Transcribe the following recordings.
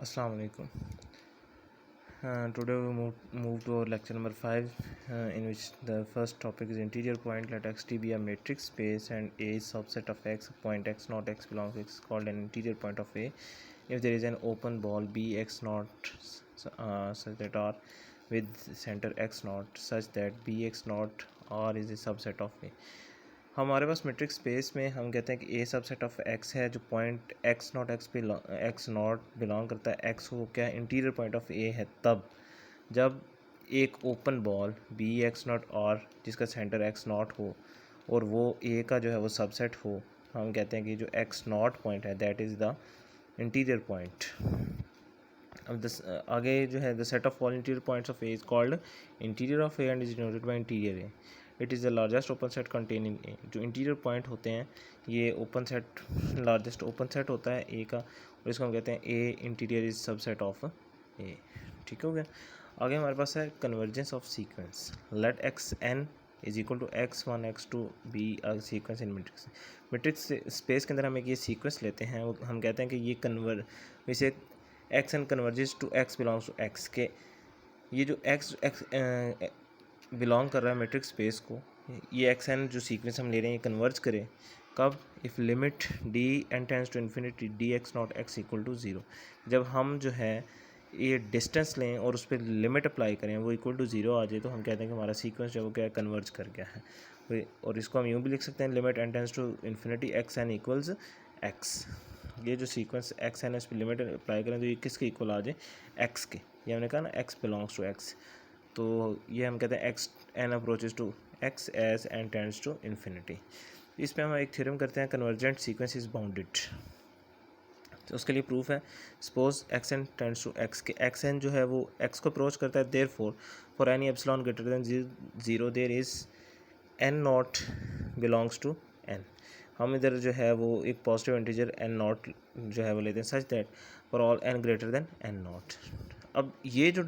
Assalamu alaikum. Today we move to our lecture number 5, in which the first topic is interior point. Let X T be a matrix space and A is subset of X. Point X not X belongs to X, called an interior point of A. If there is an open ball B X naught such that R with center X naught such that B X naught R is a subset of A. हमारे पास metric space में हम कहते हैं कि ए subset of x है जो point x not belong करता है एक्स को क्या इंटीरियर पॉइंट ऑफ ए है तब जब एक open ball b x naught r जिसका सेंटर एक्स नॉट हो और वो ए का जो है वो सबसेट हो, हम कहते हैं कि जो एक्स नॉट पॉइंट है that is the interior point. अब आगे जो है the set of all interior points of A is called interior of A and is denoted by interior A. It is the largest open set containing A. जो interior point होते हैं ये open set largest open set होता है A का, और इसको हम कहते हैं A interior is subset of ए। ठीक हो गया। आगे हमारे पास है convergence of sequence. Let x N is equal to x1 x2 be a sequence in matrix. Matrix space के अंदर हम एक ये सीक्वेंस लेते हैं, हम कहते हैं कि ये वैसे x n converges to x belongs to x के, ये जो एक्स बिलोंग कर रहा है मैट्रिक्स स्पेस को, ये एक्स एन जो सीक्वेंस हम ले रहे हैं ये कन्वर्ज करें कब, if limit d n tends to infinity d x naught x equal to zero. जब हम जो है ये डिस्टेंस लें और उस पर लिमिट अप्लाई करें वो इक्वल टू ज़ीरो आ जाए तो हम कहते हैं कि हमारा सीक्वेंस जो है वो क्या कन्वर्ज कर गया है। और इसको हम यूँ भी लिख सकते हैं limit n tends to infinity x n equals x. ये जो सीक्वेंस एक्स एन इस पर लिमिट अप्लाई करें तो ये किसके इक्वल आ जाए, एक्स के। ये हमने कहा ना एक्स बिलोंग्स टू एक्स, तो ये हम कहते हैं x N approaches to x as n tends to infinity. इस पर हम एक थ्योरम करते हैं कन्वर्जेंट सीक्वेंस इज बाउंडेड। तो उसके लिए प्रूफ है, suppose x n tends to x के एक्स एन जो है वो एक्स को अप्रोच करता है, therefore any epsilon greater than zero there is n naught belongs to n. हम इधर जो है वो एक पॉजिटिव इंटीजर एन नॉट जो है वो लेते हैं such that for all n greater than n naught. अब ये जो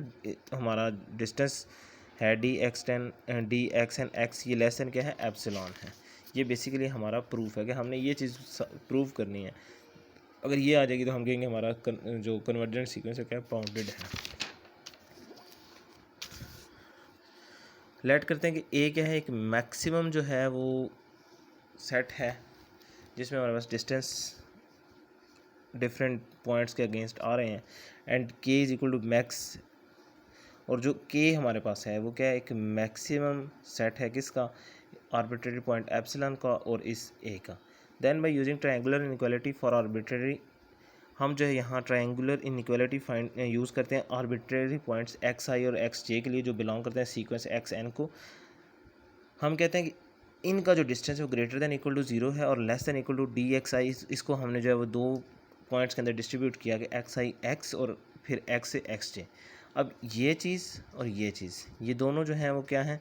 हमारा डिस्टेंस है डी एक्स एन एक्स, ये लेस देन क्या है एप्सिलॉन है। ये बेसिकली हमारा प्रूफ है कि हमने ये चीज़ प्रूव करनी है। अगर ये आ जाएगी तो हम कहेंगे हमारा जो कन्वर्जेंट सीक्वेंस है क्या बाउंडेड है। लेट करते हैं कि ए क्या है, एक मैक्सिमम जो है वो सेट है जिसमें हमारे पास डिस्टेंस डिफरेंट पॉइंट्स के अगेंस्ट आ रहे हैं एंड के इज़ इक्वल टू मैक्स। और जो के हमारे पास है वो क्या है, एक मैक्सिमम सेट है किसका, आर्बिट्रेरी पॉइंट एप्सिलॉन का और इस ए का। Then by using triangular inequality for arbitrary, हम जो है यहाँ ट्रायंगुलर इनइक्वालिटी फाइंड यूज़ करते हैं आर्बिट्रेरी पॉइंट्स एक्स आई और एक्स जे के लिए जो बिलोंग करते हैं सीक्वेंस एक्स एन को। हम कहते हैं कि इनका जो डिस्टेंस है वो greater than equal to zero है और less than equal to D X I. इसको हमने जो है वो दो पॉइंट्स के अंदर डिस्ट्रीब्यूट किया कि एक्स आई एक्स और फिर एक्स से एक्स जे। अब ये चीज़ और ये चीज़ ये दोनों जो हैं वो क्या हैं,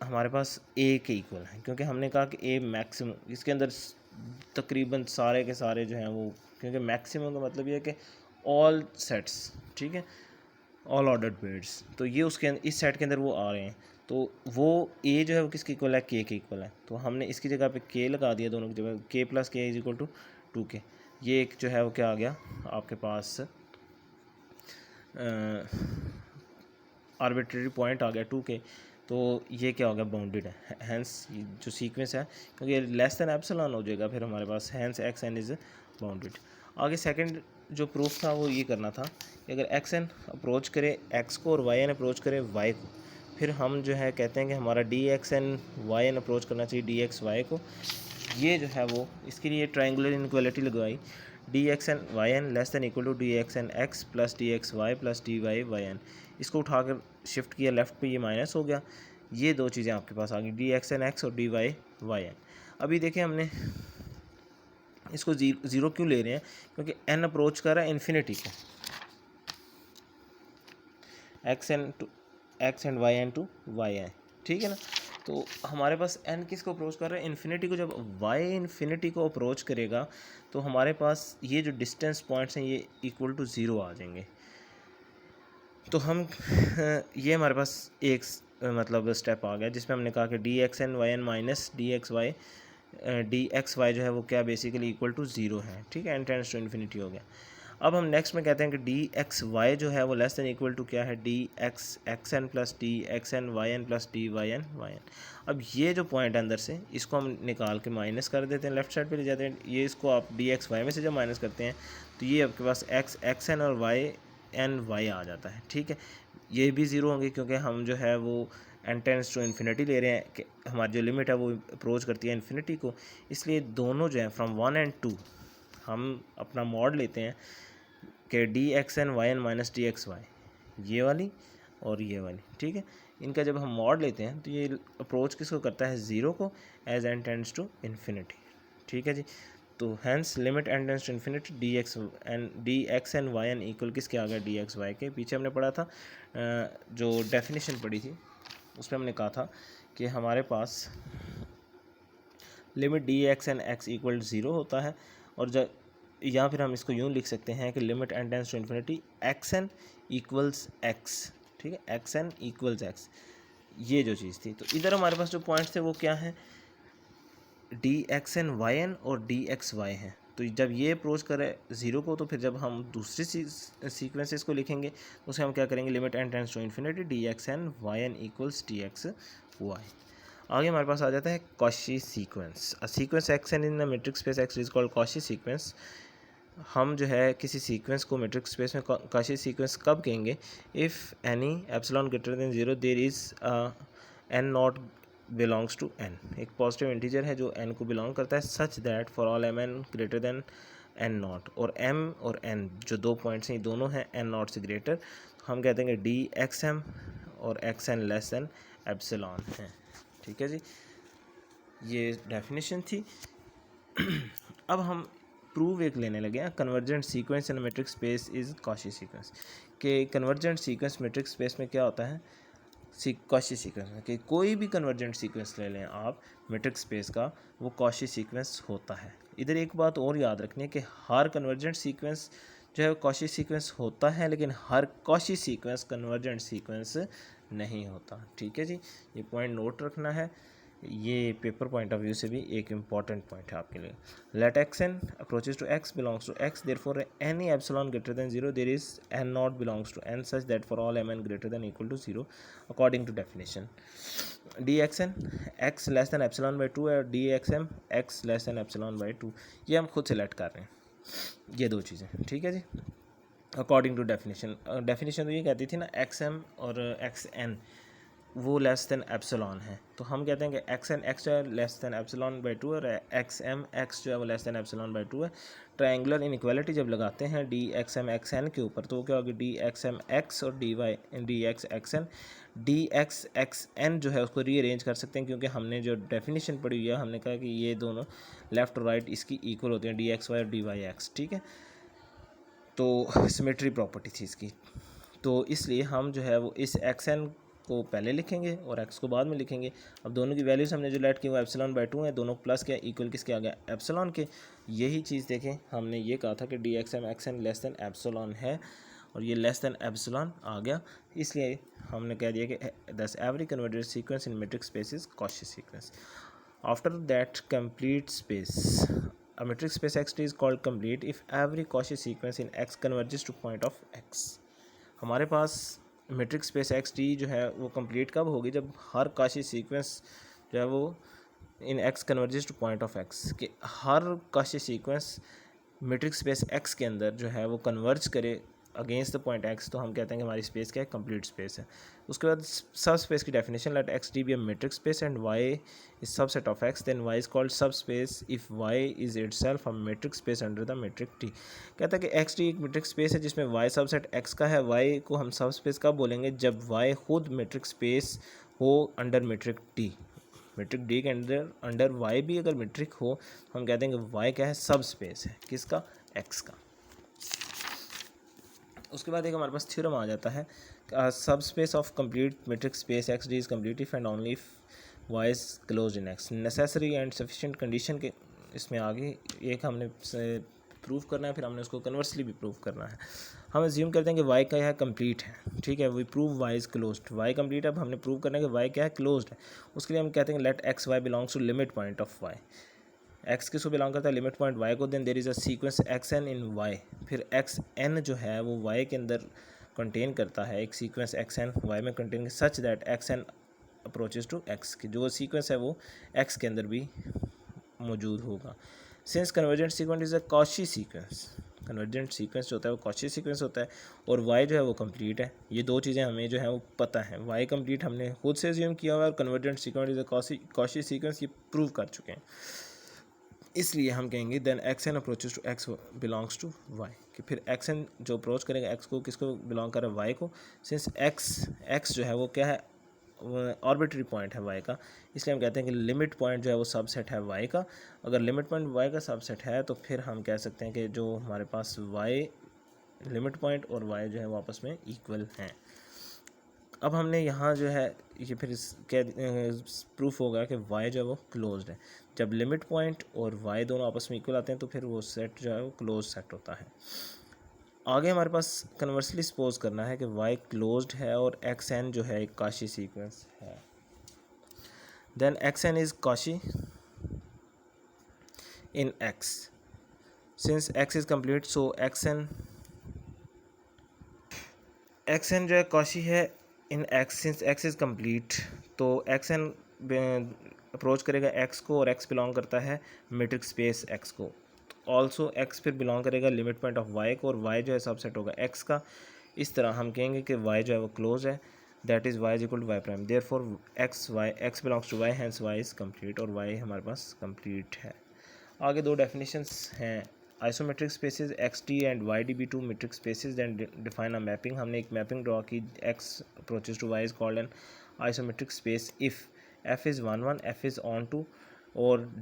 हमारे पास ए के इक्वल हैं, क्योंकि हमने कहा कि ए मैक्सिमम, इसके अंदर तकरीबन सारे के सारे जो हैं वो, क्योंकि मैक्सिमम का मतलब ये है कि ऑल सेट्स, ठीक है, ऑल ऑर्डर्ड पेयर्स, तो ये उसके इस सेट के अंदर वो आ रहे हैं, तो वो ए जो है वो किसके इक्वल है, के इक्वल है। तो हमने इसकी जगह पे के लगा दिया, दोनों की जगह के प्लस के इज इक्वल टू 2k। ये एक जो है वो क्या आ गया आपके पास आर्बिट्रेरी पॉइंट आ गया 2k। तो ये क्या हो गया, बाउंडेड है। हैंस जो सीक्वेंस है क्योंकि लेस देन एप्सिलॉन हो जाएगा फिर हमारे पास, hence X N is bounded. आगे सेकंड जो प्रूफ था वो ये करना था कि अगर एक्स एन अप्रोच करे एक्स को और वाई एन अप्रोच करे वाई को, फिर हम जो है कहते हैं कि हमारा D x N Y N approach करना चाहिए डी एक्स वाई को। ये जो है वो इसके लिए ट्रायंगुलर इनइक्वालिटी लगवाई, d x N Y n less than equal to D x N x plus d x y plus d y y n. इसको उठाकर शिफ्ट किया लेफ़्ट पे, ये माइनस हो गया। ये दो चीज़ें आपके पास आ गई, डी एक्स एन एक्स और डी वाई वाई एन। अभी देखें हमने इसको ज़ीरो क्यों ले रहे हैं, क्योंकि एन अप्रोच कर रहा है इन्फिनिटी को, x and y n to y n, ठीक है ना। तो हमारे पास एन किसको अप्रोच कर रहा है, इन्फिनिटी को। जब वाई इन्फिनिटी को अप्रोच करेगा तो हमारे पास ये जो डिस्टेंस पॉइंट्स हैं ये इक्वल टू ज़ीरो आ जाएंगे। तो हम ये हमारे पास एक मतलब स्टेप आ गया जिसमें हमने कहा कि d x N Y n minus d x y जो है वो क्या बेसिकली इक्वल टू ज़ीरो है, ठीक है, एन टेंड्स टू इन्फिनिटी हो गया। अब हम नेक्स्ट में कहते हैं कि डी एक्स वाई जो है वो लेस देन इक्वल टू क्या है, d x x n plus d x N Y n plus d y n Y n. अब ये जो पॉइंट अंदर से इसको हम निकाल के माइनस कर देते हैं, लेफ्ट साइड पे ले जाते हैं। ये इसको आप डी एक्स वाई में से जब माइनस करते हैं तो ये आपके पास एक्स एक्स एन और वाई एन वाई आ जाता है, ठीक है। ये भी ज़ीरो होंगे क्योंकि हम जो है वो एन टेंस टू इन्फिनिटी ले रहे हैं कि हमारी जो लिमिट है वो अप्रोच करती है इन्फिनिटी को, इसलिए दोनों जो है फ्रॉम 1 एंड 2 हम अपना मॉड लेते हैं कि d x N Y n minus d x y, ये वाली और ये वाली, ठीक है। इनका जब हम मॉड लेते हैं तो ये अप्रोच किसको करता है, ज़ीरो को, as n tends to infinity, ठीक है जी। तो hence limit n tends to infinity d x N Y n equal किसके आ गया, डी एक्स वाई के। पीछे हमने पढ़ा था जो डेफिनेशन पढ़ी थी उसमें हमने कहा था कि हमारे पास limit D x N X equal zero होता है, और जब या फिर हम इसको यूँ लिख सकते हैं कि limit n tends to infinity x n equals x, ठीक है, एक्स एन इक्वल्स एक्स, ये जो चीज़ थी। तो इधर हमारे पास जो पॉइंट्स थे वो क्या हैं, d x N Y n और डी एक्स वाई हैं। तो जब ये अप्रोच करे ज़ीरो को तो फिर जब हम दूसरी सीक्वेंसेस को लिखेंगे तो उसे हम क्या करेंगे, limit n tends to infinity d x N Y n equals d x y. आगे हमारे पास आ जाता है Cauchy sequence. A sequence x n in a matrix space x is called Cauchy sequence. हम जो है किसी सीक्वेंस को मैट्रिक्स स्पेस में कॉची सीक्वेंस कब कहेंगे, if any epsilon greater than zero there is n naught belongs to n. एक positive integer है जो एन को बिलोंग करता है, such that for all M N greater than n naught, और एम और एन जो दो पॉइंट्स हैं दोनों हैं एन नॉट से ग्रेटर, हम कहते हैं डी एक्स एम और x n less than epsilon है, ठीक है जी। ये डेफिनेशन थी। अब हम प्रूव एक लेने लगे हैं, convergent sequence in matrix space is Cauchy sequence. कि कन्वर्जेंट सीक्वेंस मैट्रिक्स स्पेस में क्या होता है, कॉची सीक्वेंस में कि कोई भी कन्वर्जेंट सीक्वेंस ले लें आप मैट्रिक्स स्पेस का, वो कॉची सीक्वेंस होता है। इधर एक बात और याद रखनी है कि हर कन्वर्जेंट सीक्वेंस जो है कॉची सीक्वेंस होता है, लेकिन हर कॉची सीक्वेंस कन्वर्जेंट सीक्वेंस नहीं होता, ठीक है जी। ये पॉइंट नोट रखना है, ये पेपर पॉइंट ऑफ व्यू से भी एक इम्पॉर्टेंट पॉइंट है आपके लिए। Let x N approaches to x belongs to X, therefore any epsilon greater than zero there is N naught belongs to N such that for all M N greater than equal to zero according to definition. D x N X less than epsilon by two और D x M X less than epsilon by two, ये हम खुद select कर रहे हैं, ये दो चीज़ें, ठीक है जी। अकॉर्डिंग टू डेफिनेशन, डेफिनेशन तो ये कहती थी ना एक्स एम और एक्स एन वो लेस दैन एप्सिलॉन है, तो हम कहते हैं कि एक्स एन एक्स जो है less than epsilon by two और एक्स एम एक्स जो है वो less than epsilon by two है। ट्रायंगुलर इनइक्वालिटी जब लगाते हैं d x M x n के ऊपर, तो वो क्या होगी, डी एक्स एम एक्स और d y d x x n. D x x N जो है उसको रीअरेंज कर सकते हैं क्योंकि हमने जो डेफिनेशन पढ़ी हुई है हमने कहा कि ये दोनों लेफ़्ट और राइट इसकी इक्वल होते हैं, डी एक्स वाई और डी वाई एक्स, ठीक है। तो सिमेट्री प्रॉपर्टी थी इसकी, तो इसलिए हम जो है वो इस एक्स एन को पहले लिखेंगे और एक्स को बाद में लिखेंगे। अब दोनों की वैल्यूज हमने जो लेट की वो एप्सिलॉन बाई टू है, दोनों प्लस क्या इक्वल किसके आ गया, एप्सिलॉन के। यही चीज़ देखें, हमने ये कहा था कि d x M x n less than epsilon है और ये लेस दैन एप्सिलॉन आ गया, इसलिए हमने कह दिया कि दस every convergent sequence in matrix space is Cauchy sequence. After that complete space, a matrix space X is called complete if every Cauchy sequence in X converges to point of X। हमारे पास matrix space x T जो है वो complete कब होगी, जब हर Cauchy sequence जो है वो in X converges to point of X, कि हर Cauchy sequence metric space X के अंदर जो है वो कन्वर्ज करे अगेंस्ट द पॉइंट एक्स, तो हम कहते हैं कि हमारी स्पेस क्या है, कंप्लीट स्पेस है। उसके बाद सब स्पेस की definition, let X T be a matrix space and Y is subset of X, then Y is called subspace if Y is itself a matrix space under the metric T. कहता है कि X T एक metric space है जिसमें Y subset x का है। Y को हम सब स्पेस कब बोलेंगे, जब वाई खुद मैट्रिक्स स्पेस हो under metric t. Metric d के अंडर वाई भी अगर मैट्रिक हो हम कहते हैं कि वाई क्या है, सब स्पेस है, किसका, एक्स का। उसके बाद एक हमारे पास थ्योरम आ जाता है, subspace of complete matrix space x d is complete if and only if Y is close in x. Necessary and sufficient condition के इसमें आगे एक हमने प्रूव करना है, फिर हमने उसको कन्वर्सली भी प्रूव करना है। हम एज्यूम करते हैं कि वाई क्या है, कंप्लीट है, ठीक है, we prove y is closed, y complete है, अब हमने प्रूव करना है कि वाई क्या है, क्लोज्ड है। उसके लिए हम कहते हैं let x y belongs to limit point of y. X किसको बिलोंग करता है, लिमिट पॉइंट वाई को, then there is a sequence x n in y, फिर एक्स एन जो है वो वाई के अंदर कंटेन करता है, एक सीक्वेंस एक्स एन वाई में contain such that x N approaches to x, की जो सीक्वेंस है वो एक्स के अंदर भी मौजूद होगा। Since convergent sequence is a Cauchy sequence, convergent sequence जो होता है वो कॉची सीक्वेंस होता है, और वाई जो है वो कंप्लीट है। ये दो चीज़ें हमें जो है वो पता है, वाई कंप्लीट हमने खुद से अज्यूम किया हुआ है, और convergent sequence is a Cauchy sequence ये प्रूव कर चुके हैं। इसलिए हम कहेंगे then x N approaches to x belongs to y, कि फिर एक्स एन जो अप्रोच करेगा एक्स को, किसको बिलोंग कर रहा है, वाई को। सिंस एक्स जो है वो क्या है, आर्बिट्री पॉइंट है वाई का, इसलिए हम कहते हैं कि लिमिट पॉइंट जो है वो सबसेट है वाई का। अगर लिमिट पॉइंट वाई का सबसेट है तो फिर हम कह सकते हैं कि जो हमारे पास वाई लिमिट पॉइंट और वाई जो है वो आपस में इक्वल हैं। अब हमने यहाँ जो है ये फिर क्या प्रूफ होगा कि वाई जो है वो क्लोज्ड है। जब लिमिट पॉइंट और वाई दोनों आपस में इक्वल आते हैं तो फिर वो सेट जो है वो क्लोज सेट होता है। आगे हमारे पास कन्वर्सली सपोज करना है कि वाई क्लोज्ड है और एक्स एन जो है एक काशी सीक्वेंस है, then x N is Cauchy in X, since X is complete so X N जो है काशी है in X, since X is complete तो एक्स एन अप्रोच करेगा एक्स को, और एक्स बिलोंग करता है मेट्रिक स्पेस एक्स को। ऑल्सो एक्स फिर बिलोंग करेगा लिमिट पॉइंट ऑफ वाई को, और वाई जो है सबसेट होगा एक्स का। इस तरह हम कहेंगे कि वाई जो है वो क्लोज है, that is y is equal to y prime, therefore x belongs to y, hence y is complete, और वाई हमारे पास कंप्लीट है। आगे दो डेफिनेशंस हैं, isometric spaces x t and y d be two metric spaces, then define a mapping. हमने एक mapping draw की, x approaches to y is called an isometric space if f is 1 1 f is on to, और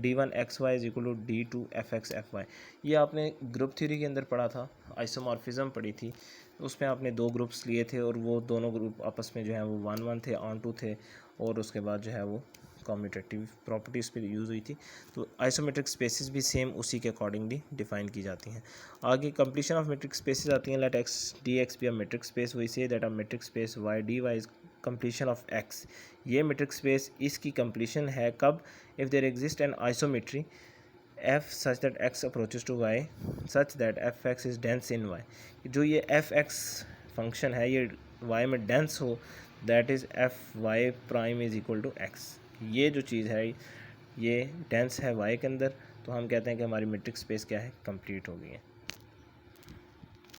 D1 XY is equal to D2 FX FY। ये आपने group theory के अंदर पढ़ा था, आइसोमॉर्फिज्म पढ़ी थी, उसमें आपने दो ग्रुप्स लिए थे और वो दोनों ग्रुप आपस में जो है वो 1 1 थे, ऑन टू थे, और उसके बाद जो है वो कम्यूटेटिव प्रॉपर्टीज़ पे यूज़ हुई थी। तो आइसोमेट्रिक स्पेसेस भी सेम उसी के अकॉर्डिंगली डिफाइन की जाती हैं। आगे कंप्लीशन ऑफ मेट्रिक स्पेसेस आती हैं, let X D X be a metric space, we say that a metric space Y D Y is completion of X. ये मेट्रिक स्पेस इसकी कंप्लीशन है कब, if there exist an isometry f such that x approaches to y such that fx is dense in y। जो ये fx function है ये y में dense हो, that is fy prime is equal to x। ये जो चीज़ है ये डेंस है y के अंदर, तो हम कहते हैं कि हमारी मेट्रिक स्पेस क्या है, कंप्लीट हो गई है।